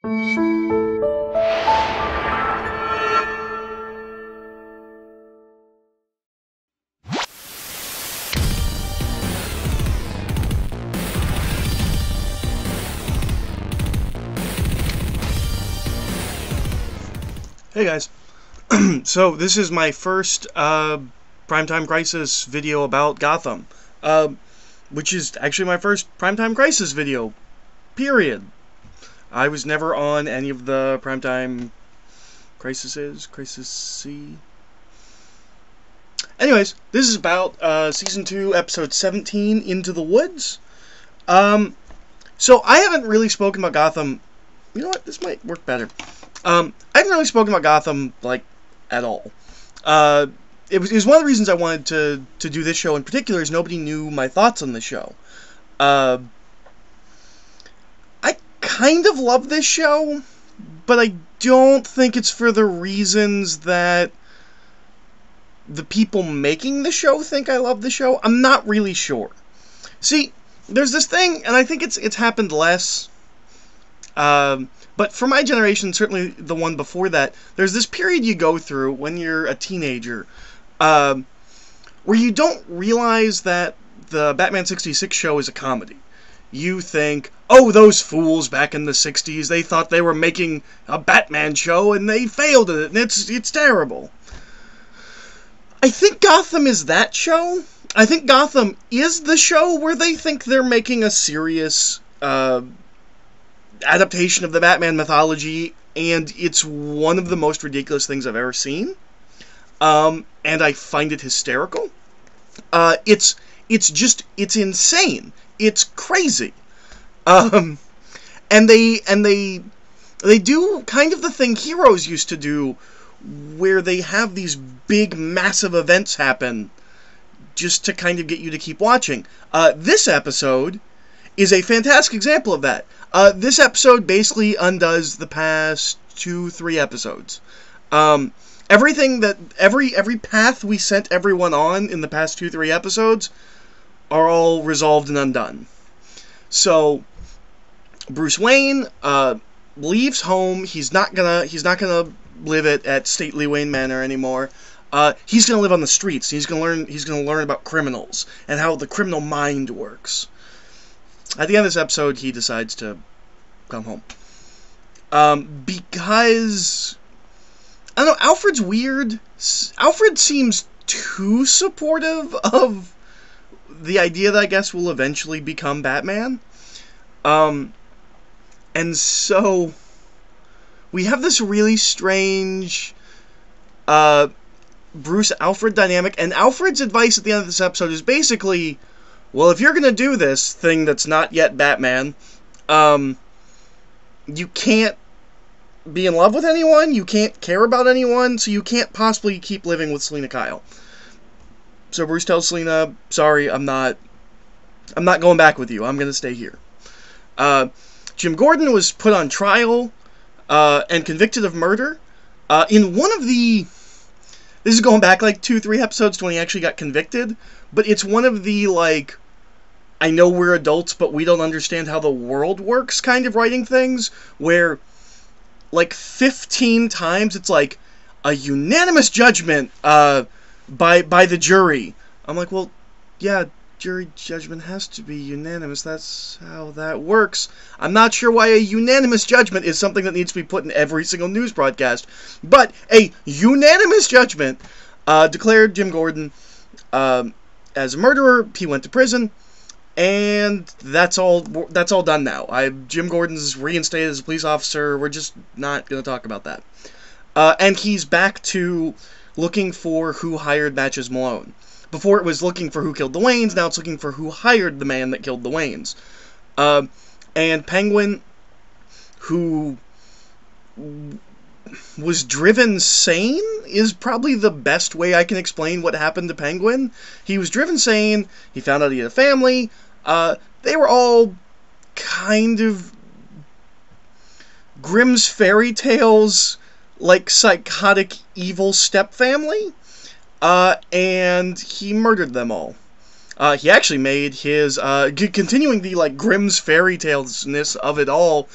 Hey guys, so this is my first Primetime Crisis video about Gotham, which is actually my first Primetime Crisis video, period. I was never on any of the Primetime Crisis C. Anyways, this is about Season 2, Episode 17, Into the Woods. So I haven't really spoken about Gotham. You know what, this might work better. I haven't really spoken about Gotham, like, at all. It was one of the reasons I wanted to do this show in particular, is nobody knew my thoughts on the show. I kind of love this show, but I don't think it's for the reasons that the people making the show think I love the show. I'm not really sure. See, there's this thing, and I think it's happened less, but for my generation, certainly the one before that, there's this period you go through when you're a teenager, where you don't realize that the Batman 66 show is a comedy. You think, oh, those fools back in the 60s, they thought they were making a Batman show, and they failed at it, and it's terrible. I think Gotham is that show. I think Gotham is the show where they think they're making a serious adaptation of the Batman mythology, and it's one of the most ridiculous things I've ever seen. And I find it hysterical. It's insane. It's crazy. And they do kind of the thing heroes used to do, where they have these big, massive events happen just to kind of get you to keep watching. This episode is a fantastic example of that. This episode basically undoes the past 2-3 episodes. Everything that every path we sent everyone on in the past 2-3 episodes are all resolved and undone. So Bruce Wayne leaves home. He's not gonna live at stately Wayne Manor anymore. He's gonna live on the streets. He's gonna learn about criminals and how the criminal mind works. At the end of this episode, he decides to come home. Because, I don't know, Alfred's weird. Alfred seems too supportive of the idea that I guess will eventually become Batman. And so, we have this really strange Bruce-Alfred dynamic, and Alfred's advice at the end of this episode is basically, well, if you're gonna do this thing that's not yet Batman, you can't be in love with anyone, you can't care about anyone, so you can't possibly keep living with Selina Kyle. So Bruce tells Selina, sorry, I'm not going back with you, I'm gonna stay here. Jim Gordon was put on trial, and convicted of murder, in one of the... This is going back like 2-3 episodes to when he actually got convicted, but it's one of the, like, I know we're adults, but we don't understand how the world works kind of writing things, where, like, 15 times it's like, a unanimous judgment, by the jury. I'm like, well, yeah, jury judgment has to be unanimous, that's how that works. I'm not sure why a unanimous judgment is something that needs to be put in every single news broadcast, but a unanimous judgment declared Jim Gordon as a murderer. He went to prison, and that's all done now. Jim Gordon's reinstated as a police officer. We're just not going to talk about that. And he's back to looking for who hired Matches Malone. Before it was looking for who killed the Waynes, now it's looking for who hired the man that killed the Waynes. And Penguin, who was driven sane, is probably the best way I can explain what happened to Penguin. He was driven sane, he found out he had a family, they were all kind of Grimm's fairy tales, like psychotic evil stepfamily. And he murdered them all. He actually made his, continuing the, like, Grimm's fairy talesness of it all,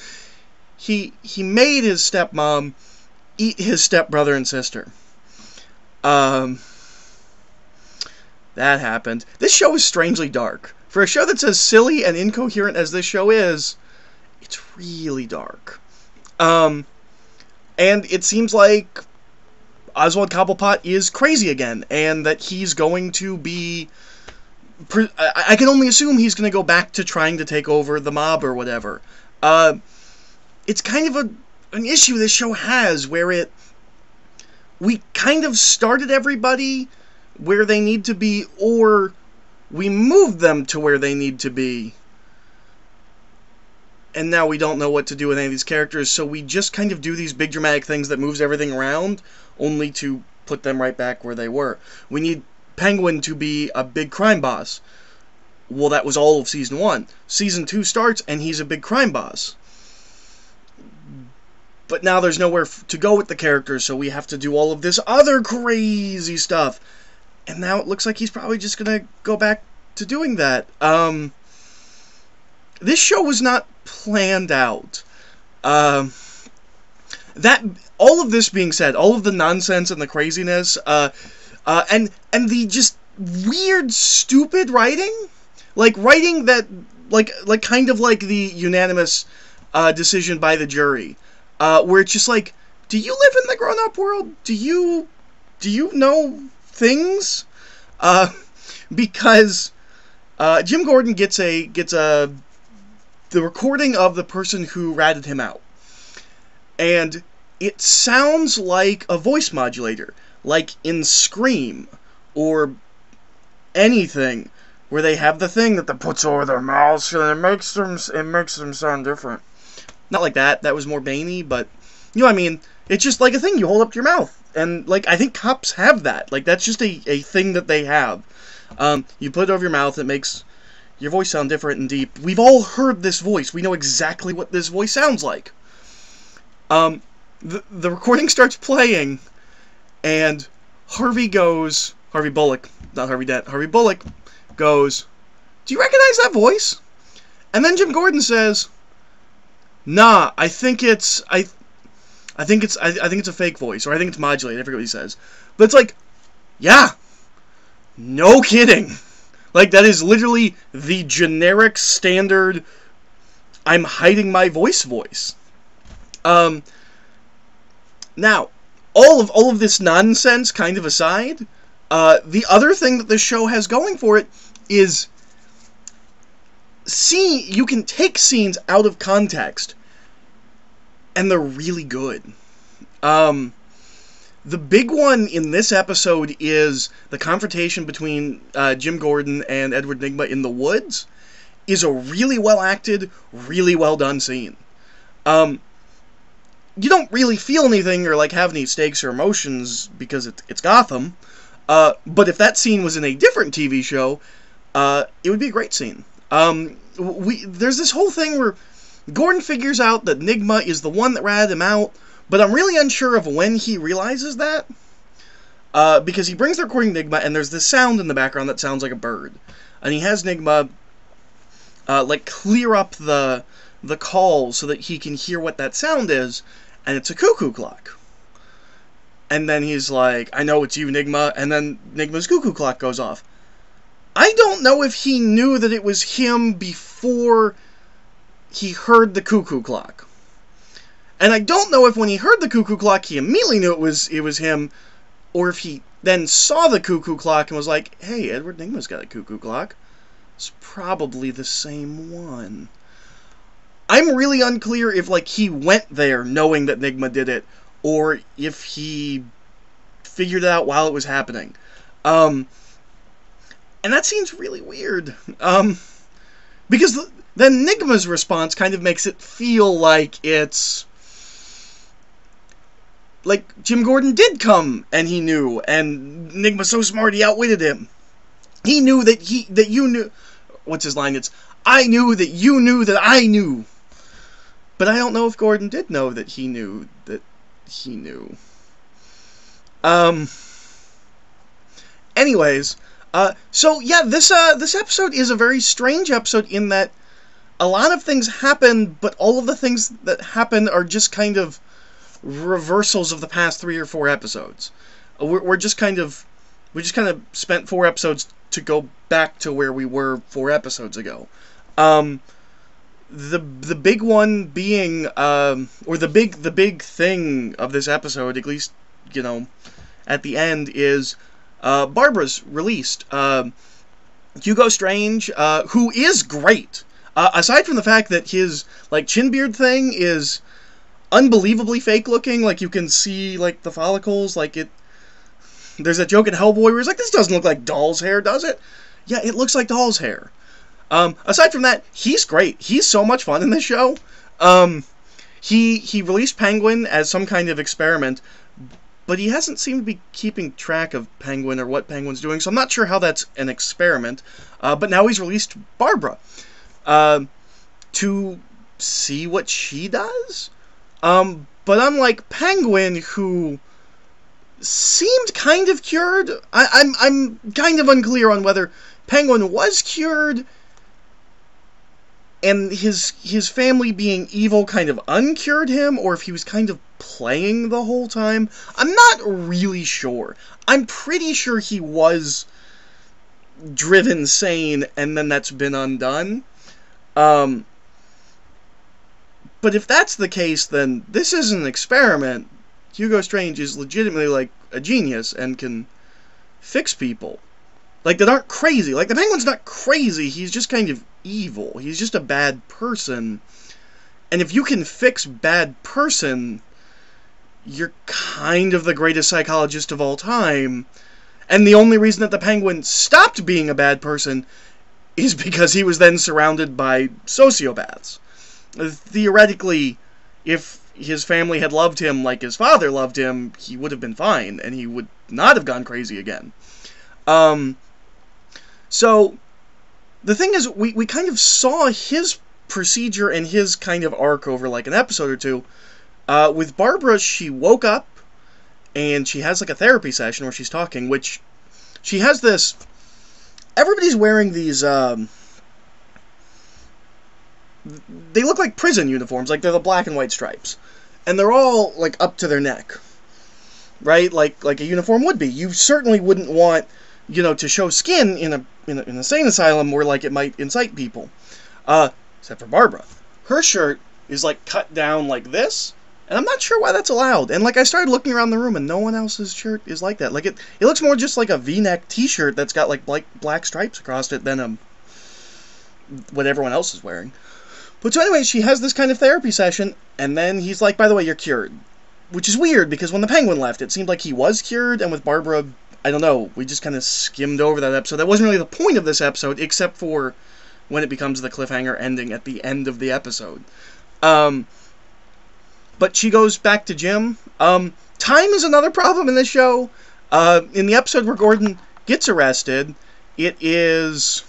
he made his stepmom eat his stepbrother and sister. That happened. This show is strangely dark. For a show that's as silly and incoherent as this show is, it's really dark. And it seems like Oswald Cobblepot is crazy again, and that he's going to be... I can only assume he's going to go back to trying to take over the mob or whatever. It's kind of an issue this show has, where we kind of started everybody where they need to be, or we moved them to where they need to be. And now we don't know what to do with any of these characters, so we just kind of do these big dramatic things that moves everything around, only to put them right back where they were. We need Penguin to be a big crime boss. Well, that was all of Season 1. Season 2 starts, and he's a big crime boss. But now there's nowhere to go with the characters, so we have to do all of this other crazy stuff. And now it looks like he's probably just going to go back to doing that. This show was not planned out. All of this being said, all of the nonsense and the craziness, and the just weird, stupid writing, like writing that, like kind of like the unanimous decision by the jury, where it's just like, do you live in the grown-up world? Do you know things? Because Jim Gordon gets the recording of the person who ratted him out, and it sounds like a voice modulator, like in Scream or anything, where they have the thing that puts over their mouths and it makes them sound different. Not like that. That was more Bane-y, but you know what I mean. It's just like a thing you hold up to your mouth, and like I think cops have that. Like that's just a thing that they have. You put it over your mouth, it makes your voice sound different and deep. We've all heard this voice. We know exactly what this voice sounds like. The recording starts playing, and Harvey Bullock goes, "Do you recognize that voice?" And then Jim Gordon says, "Nah, I think it's a fake voice, or I think it's modulated." I forget what he says. But it's like, yeah, no kidding. Like, that is literally the generic standard I'm hiding my voice. Now, all of this nonsense kind of aside, the other thing that the show has going for it is you can take scenes out of context, and they're really good. The big one in this episode is the confrontation between Jim Gordon and Edward Nygma in the woods. Is a really well acted, really well done scene. You don't really feel anything or like have any stakes or emotions because it's Gotham. But if that scene was in a different TV show, it would be a great scene. There's this whole thing where Gordon figures out that Nygma is the one that ratted him out, but I'm really unsure of when he realizes that. Because he brings the recording to Nygma, and there's this sound in the background that sounds like a bird. And he has Nygma like clear up the call so that he can hear what that sound is, and it's a cuckoo clock. And then he's like, "I know it's you, Nygma," and then Nygma's cuckoo clock goes off. I don't know if he knew that it was him before he heard the cuckoo clock. And I don't know if when he heard the cuckoo clock he immediately knew it was him, or if he then saw the cuckoo clock and was like, "Hey, Edward Nygma's got a cuckoo clock. It's probably the same one." I'm really unclear if like he went there knowing that Nygma did it, or if he figured it out while it was happening. And that seems really weird. Because then Nygma's response kind of makes it feel like it's like Jim Gordon did come and he knew, and Nygma's so smart he outwitted him. He knew that you knew. What's his line? It's, "I knew that you knew that I knew." But I don't know if Gordon did know that he knew that he knew. Anyways, so yeah, this episode is a very strange episode in that a lot of things happen, but all of the things that happen are just kind of reversals of the past 3 or 4 episodes. We just kind of spent 4 episodes to go back to where we were 4 episodes ago. The big one being, or the big thing of this episode, at least, you know, at the end, is Barbara's released. Hugo Strange, who is great. Aside from the fact that his, like, chin beard thing is unbelievably fake looking, like, you can see, like, the follicles, like, there's a joke in Hellboy where he's like, this doesn't look like doll's hair, does it? Yeah, it looks like doll's hair. Aside from that, he's great. He's so much fun in this show. He released Penguin as some kind of experiment, but he hasn't seemed to be keeping track of Penguin or what Penguin's doing, so I'm not sure how that's an experiment. But now he's released Barbara to see what she does. But unlike Penguin, who seemed kind of cured, I'm kind of unclear on whether Penguin was cured and his family being evil kind of uncured him, or if he was kind of playing the whole time. I'm not really sure. I'm pretty sure he was driven sane, and then that's been undone. But if that's the case, then this isn't an experiment. Hugo Strange is legitimately, like, a genius and can fix people. Like, that aren't crazy. Like, the Penguin's not crazy, he's just kind of evil. He's just a bad person. And if you can fix bad person, you're kind of the greatest psychologist of all time. And the only reason that the Penguin stopped being a bad person is because he was then surrounded by sociopaths. Theoretically, if his family had loved him like his father loved him, he would have been fine, and he would not have gone crazy again. So, the thing is, we kind of saw his procedure and his kind of arc over, like, an episode or two. With Barbara, she woke up, and she has, like, a therapy session where she's talking, which she has this... Everybody's wearing these, they look like prison uniforms, like, they're the black and white stripes. And they're all, like, up to their neck. Right? Like a uniform would be. You certainly wouldn't want, you know, to show skin in an insane asylum where, like, it might incite people. Except for Barbara. Her shirt is, like, cut down like this, and I'm not sure why that's allowed. And, like, I started looking around the room, and no one else's shirt is like that. Like, it looks more just like a V-neck t-shirt that's got, like, black stripes across it than what everyone else is wearing. But so anyway, she has this kind of therapy session, and then he's like, by the way, you're cured. Which is weird, because when the Penguin left, it seemed like he was cured, and with Barbara, I don't know, we just kind of skimmed over that episode. That wasn't really the point of this episode, except for when it becomes the cliffhanger ending at the end of the episode. But she goes back to Jim. Time is another problem in this show. In the episode where Gordon gets arrested, it is...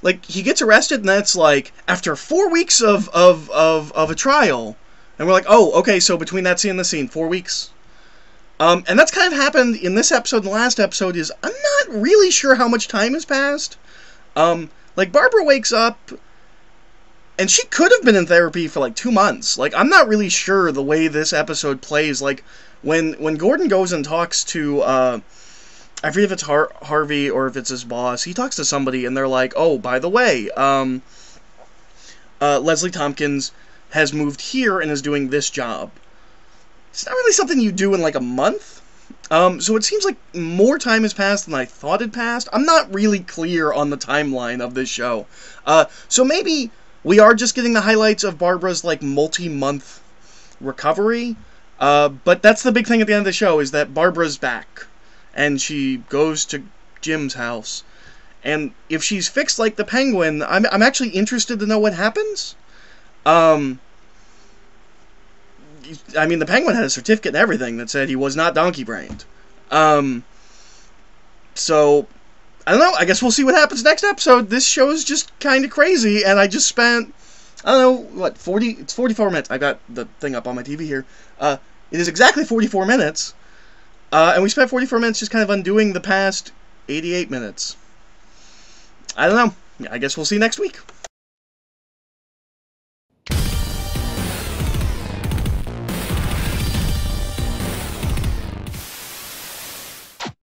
Like, he gets arrested, and that's, like, after 4 weeks of a trial. And we're like, oh, okay, so between that scene and the scene, 4 weeks. And that's kind of happened in this episode and the last episode is, I'm not really sure how much time has passed. Like, Barbara wakes up, and she could have been in therapy for, like, 2 months. Like, I'm not really sure the way this episode plays. Like, when Gordon goes and talks to, I forget if it's Harvey or if it's his boss, he talks to somebody, and they're like, oh, by the way, Leslie Tompkins has moved here and is doing this job. It's not really something you do in, like, a month. So it seems like more time has passed than I thought had passed. I'm not really clear on the timeline of this show. So maybe we are just getting the highlights of Barbara's, like, multi-month recovery. But that's the big thing at the end of the show, is that Barbara's back. And she goes to Jim's house. And if she's fixed like the Penguin, I'm actually interested to know what happens. I mean, the Penguin had a certificate and everything that said he was not donkey-brained. So, I don't know. I guess we'll see what happens next episode. This show is just kind of crazy, and I just spent, I don't know, what, 44 minutes. I got the thing up on my TV here. It is exactly 44 minutes. And we spent 44 minutes just kind of undoing the past 88 minutes. I don't know. I guess we'll see next week.